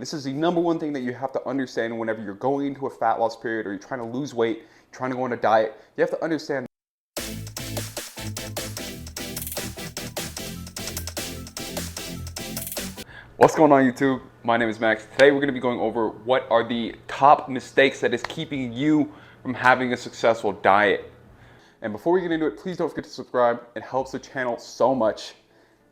This is the number one thing that you have to understand whenever you're going into a fat loss period or you're trying to lose weight, trying to go on a diet. You have to understand. What's going on, YouTube? My name is Max. Today we're going to be going over what are the top mistakes that is keeping you from having a successful diet. And before we get into it, please don't forget to subscribe. It helps the channel so much.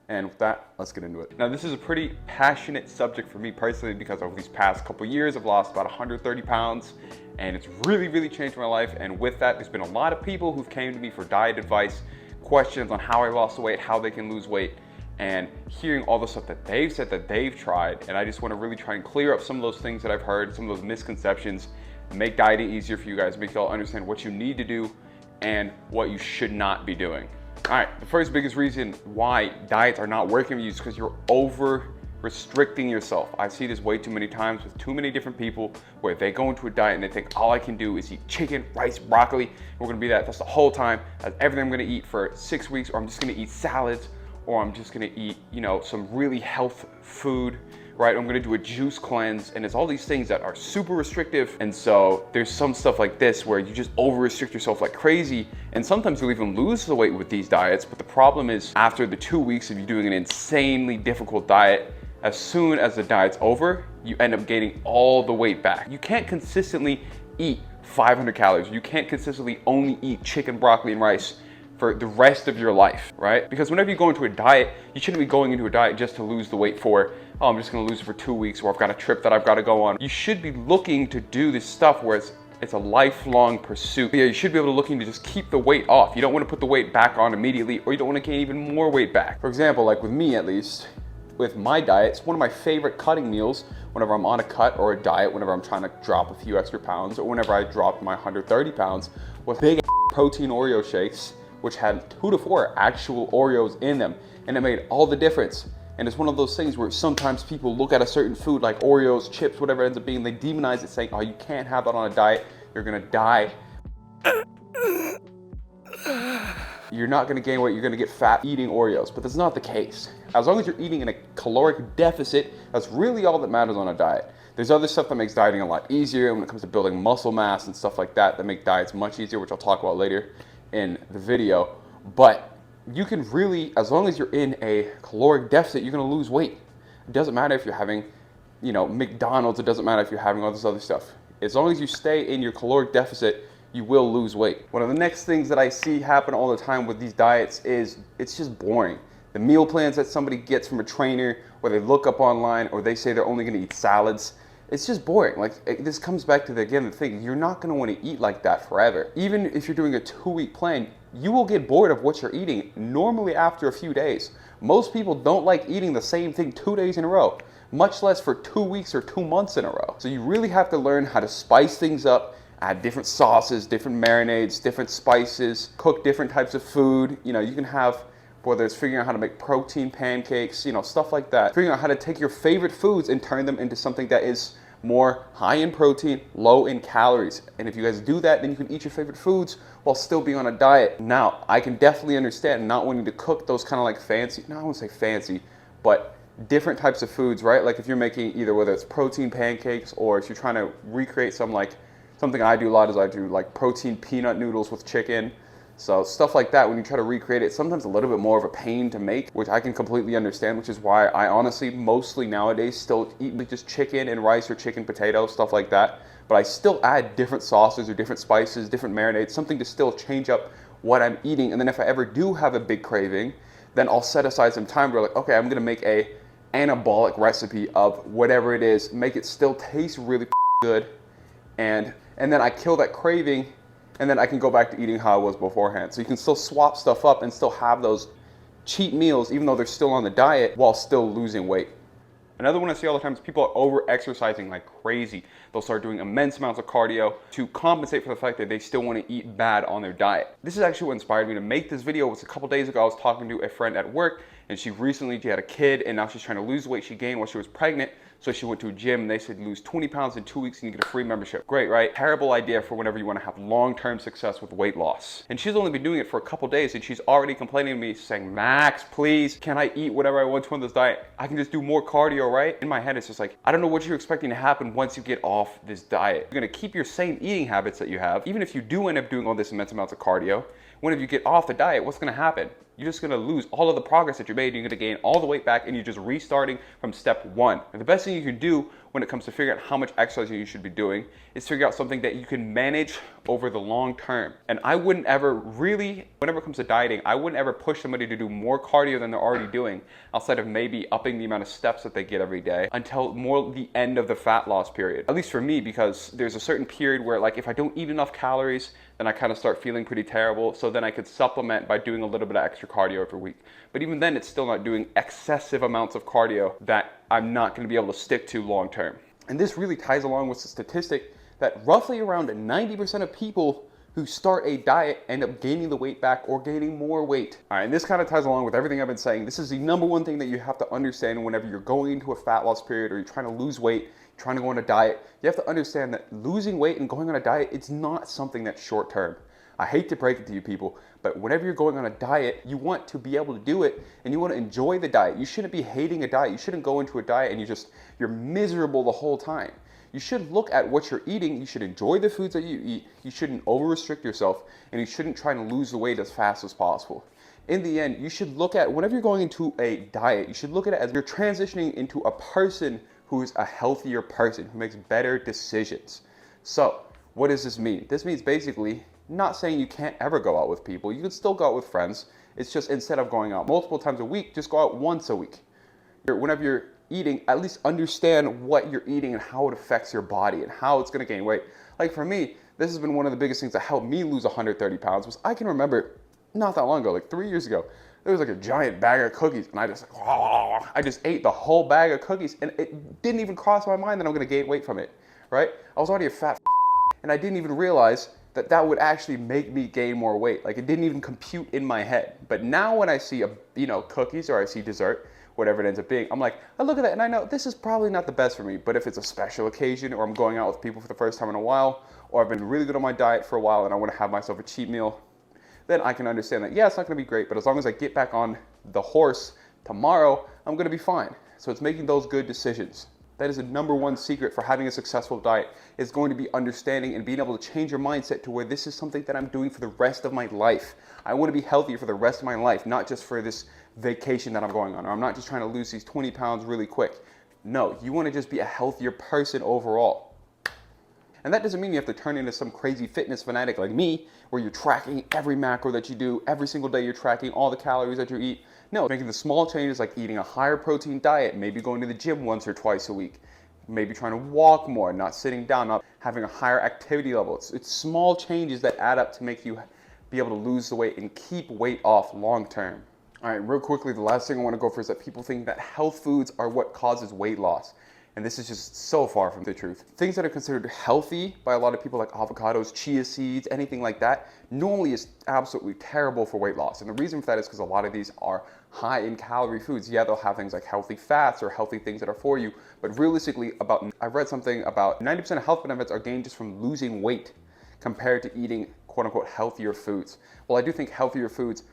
And with that, let's get into it. Now, this is a pretty passionate subject for me personally because over these past couple years, I've lost about 130 pounds and it's really changed my life. And with that, there's been a lot of people who've came to me for diet advice, questions on how I lost the weight, how they can lose weight, and hearing all the stuff that they've said that they've tried. And I just want to really try and clear up some of those things that I've heard, some of those misconceptions, make dieting easier for you guys, make you all understand what you need to do and what you should not be doing. All right, the first biggest reason why diets are not working for you is because you're over restricting yourself. I see this way too many times with too many different people where they go into a diet and they think all I can do is eat chicken, rice, broccoli. We're gonna be that's the whole time. That's everything I'm gonna eat for 6 weeks, or I'm just gonna eat salads, or I'm just gonna eat, some really health food, right? I'm gonna do a juice cleanse, and it's all these things that are super restrictive. And so there's some stuff like this where you just over restrict yourself like crazy, and sometimes you'll even lose the weight with these diets. But the problem is, after the 2 weeks of you doing an insanely difficult diet, as soon as the diet's over, you end up gaining all the weight back. You can't consistently eat 500 calories. You can't consistently only eat chicken, broccoli, and rice for the rest of your life, right? Because whenever you go into a diet, you shouldn't be going into a diet just to lose the weight for, oh, I'm just gonna lose it for 2 weeks, or I've got a trip that I've gotta go on. You should be looking to do this stuff where it's a lifelong pursuit. Yeah, you should be able to looking to just keep the weight off. You don't wanna put the weight back on immediately, or you don't wanna gain even more weight back. For example, like with me at least, with my diet, it's one of my favorite cutting meals whenever I'm on a cut or a diet, whenever I'm trying to drop a few extra pounds, or whenever I dropped my 130 pounds, was big protein Oreo shakes, which had 2 to 4 actual Oreos in them. And it made all the difference. And it's one of those things where sometimes people look at a certain food like Oreos, chips, whatever it ends up being, they demonize it saying, oh, you can't have that on a diet, you're gonna die. You're not gonna gain weight, you're gonna get fat eating Oreos, but that's not the case. As long as you're eating in a caloric deficit, that's really all that matters on a diet. There's other stuff that makes dieting a lot easier when it comes to building muscle mass and stuff like that make diets much easier, which I'll talk about later in the video. But you can really, as long as you're in a caloric deficit, you're gonna lose weight. It doesn't matter if you're having, McDonald's, it doesn't matter if you're having all this other stuff. As long as you stay in your caloric deficit, you will lose weight. One of the next things that I see happen all the time with these diets is it's just boring. The meal plans that somebody gets from a trainer, or they look up online, or they say they're only gonna eat salads, it's just boring. Like, this comes back to the thing, you're not gonna wanna eat like that forever. Even if you're doing a 2-week plan, you will get bored of what you're eating normally after a few days. Most people don't like eating the same thing 2 days in a row, much less for 2 weeks or 2 months in a row. So you really have to learn how to spice things up, add different sauces, different marinades, different spices, cook different types of food. You can have, whether it's figuring out how to make protein pancakes, stuff like that. Figuring out how to take your favorite foods and turn them into something that is more high in protein, low in calories. And if you guys do that, then you can eat your favorite foods while still being on a diet. Now, I can definitely understand not wanting to cook those kind of like fancy, no, I won't say fancy, but different types of foods, right? Like if you're making either whether it's protein pancakes, or if you're trying to recreate something I do a lot is I do like protein peanut noodles with chicken. So stuff like that, when you try to recreate it, sometimes a little bit more of a pain to make, which I can completely understand, which is why I honestly mostly nowadays still eat just chicken and rice or chicken potato, stuff like that. But I still add different sauces or different spices, different marinades, something to still change up what I'm eating. And then if I ever do have a big craving, then I'll set aside some time where like, okay, I'm gonna make a anabolic recipe of whatever it is, make it still taste really good, and then I kill that craving, and then I can go back to eating how I was beforehand. So you can still swap stuff up and still have those cheat meals, even though they're still on the diet, while still losing weight. Another one I see all the time is people are over-exercising like crazy. They'll start doing immense amounts of cardio to compensate for the fact that they still want to eat bad on their diet. This is actually what inspired me to make this video. It was a couple days ago. I was talking to a friend at work, and she had a kid, and now she's trying to lose weight she gained while she was pregnant. So she went to a gym and they said lose 20 pounds in 2 weeks and you get a free membership. Great, right? Terrible idea for whenever you want to have long-term success with weight loss. And she's only been doing it for a couple days and she's already complaining to me saying, Max, please, can I eat whatever I want to on this diet? I can just do more cardio, right? In my head, it's just like, I don't know what you're expecting to happen once you get off this diet. You're gonna keep your same eating habits that you have. Even if you do end up doing all this immense amounts of cardio, whenever you get off the diet, what's gonna happen? You're just gonna lose all of the progress that you made. You're gonna gain all the weight back and you're just restarting from step one. And the best thing you can do when it comes to figuring out how much exercise you should be doing is figure out something that you can manage over the long term. And I wouldn't ever really, whenever it comes to dieting, I wouldn't ever push somebody to do more cardio than they're already doing, outside of maybe upping the amount of steps that they get every day until more the end of the fat loss period. At least for me, because there's a certain period where like if I don't eat enough calories, then I kind of start feeling pretty terrible. So then I could supplement by doing a little bit of extra cardio every week. But even then, it's still not doing excessive amounts of cardio that I'm not going to be able to stick to long term. And this really ties along with the statistic that roughly around 90% of people who start a diet end up gaining the weight back or gaining more weight. All right, and this kind of ties along with everything I've been saying. This is the number one thing that you have to understand whenever you're going into a fat loss period or you're trying to lose weight, trying to go on a diet. You have to understand that losing weight and going on a diet, it's not something that's short term. I hate to break it to you people, but whenever you're going on a diet, you want to be able to do it and you want to enjoy the diet. You shouldn't be hating a diet. You shouldn't go into a diet and you're miserable the whole time. You should look at what you're eating. You should enjoy the foods that you eat. You shouldn't over-restrict yourself and you shouldn't try to lose the weight as fast as possible. In the end, you should look at, whenever you're going into a diet, you should look at it as you're transitioning into a person who is a healthier person, who makes better decisions. So, what does this mean? This means basically, not saying you can't ever go out with people. You can still go out with friends. It's just instead of going out multiple times a week, just go out once a week. Whenever you're eating, at least understand what you're eating and how it affects your body and how it's gonna gain weight. Like for me, this has been one of the biggest things that helped me lose 130 pounds was I can remember not that long ago, like 3 years ago, there was like a giant bag of cookies and I just ate the whole bag of cookies and it didn't even cross my mind that I'm gonna gain weight from it, right? I was already a fat and I didn't even realize that that would actually make me gain more weight. Like it didn't even compute in my head. But now when I see cookies or I see dessert, whatever it ends up being, I'm like, I look at that and I know this is probably not the best for me, but if it's a special occasion or I'm going out with people for the first time in a while, or I've been really good on my diet for a while and I want to have myself a cheat meal, then I can understand that, yeah, it's not going to be great, but as long as I get back on the horse tomorrow, I'm going to be fine. So it's making those good decisions. That is the number one secret for having a successful diet. Is going to be understanding and being able to change your mindset to where this is something that I'm doing for the rest of my life. I want to be healthier for the rest of my life, not just for this vacation that I'm going on. Or I'm not just trying to lose these 20 pounds really quick. No, you want to just be a healthier person overall. And that doesn't mean you have to turn into some crazy fitness fanatic like me, where you're tracking every macro that you do, every single day you're tracking all the calories that you eat. No, making the small changes like eating a higher protein diet, maybe going to the gym once or twice a week, maybe trying to walk more, not sitting down, not having a higher activity level. It's small changes that add up to make you be able to lose the weight and keep weight off long term. All right, real quickly, the last thing I want to go for is that people think that health foods are what causes weight loss. And this is just so far from the truth. Things that are considered healthy by a lot of people, like avocados, chia seeds, anything like that, normally is absolutely terrible for weight loss. And the reason for that is because a lot of these are high in calorie foods. Yeah, they'll have things like healthy fats or healthy things that are for you, but realistically, I've read something about 90% of health benefits are gained just from losing weight compared to eating quote unquote healthier foods. Well, I do think healthier foods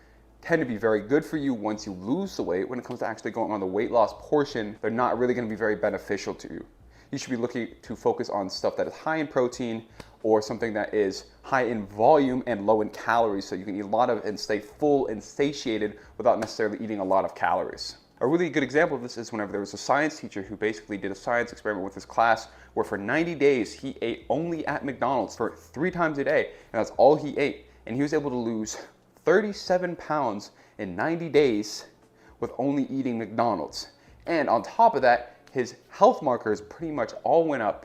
tend to be very good for you once you lose the weight. When it comes to actually going on the weight loss portion, they're not really going to be very beneficial to you. You should be looking to focus on stuff that is high in protein or something that is high in volume and low in calories, so you can eat a lot of and stay full and satiated without necessarily eating a lot of calories. A really good example of this is whenever there was a science teacher who basically did a science experiment with his class where for 90 days he ate only at McDonald's for 3 times a day, and that's all he ate. And he was able to lose 37 pounds in 90 days with only eating McDonald's. And on top of that, his health markers pretty much all went up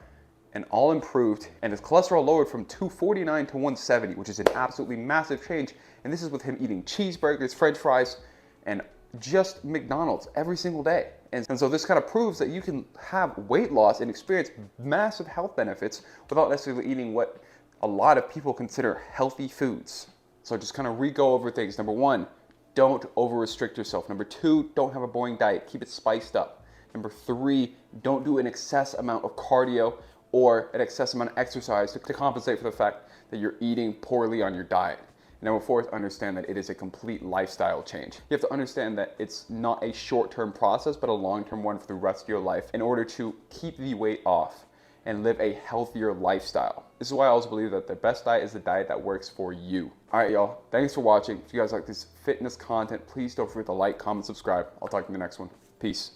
and all improved, and his cholesterol lowered from 249 to 170, which is an absolutely massive change. And this is with him eating cheeseburgers, french fries, and just McDonald's every single day. And so this kind of proves that you can have weight loss and experience massive health benefits without necessarily eating what a lot of people consider healthy foods. So just kind of re-go over things. Number 1, don't over-restrict yourself. Number 2, don't have a boring diet. Keep it spiced up. Number 3, don't do an excess amount of cardio or an excess amount of exercise to compensate for the fact that you're eating poorly on your diet. And number 4 is understand that it is a complete lifestyle change. You have to understand that it's not a short-term process, but a long-term one for the rest of your life in order to keep the weight off and live a healthier lifestyle. This is why I also believe that the best diet is the diet that works for you. All right, y'all. Thanks for watching. If you guys like this fitness content, please don't forget to like, comment, subscribe. I'll talk to you in the next one. Peace.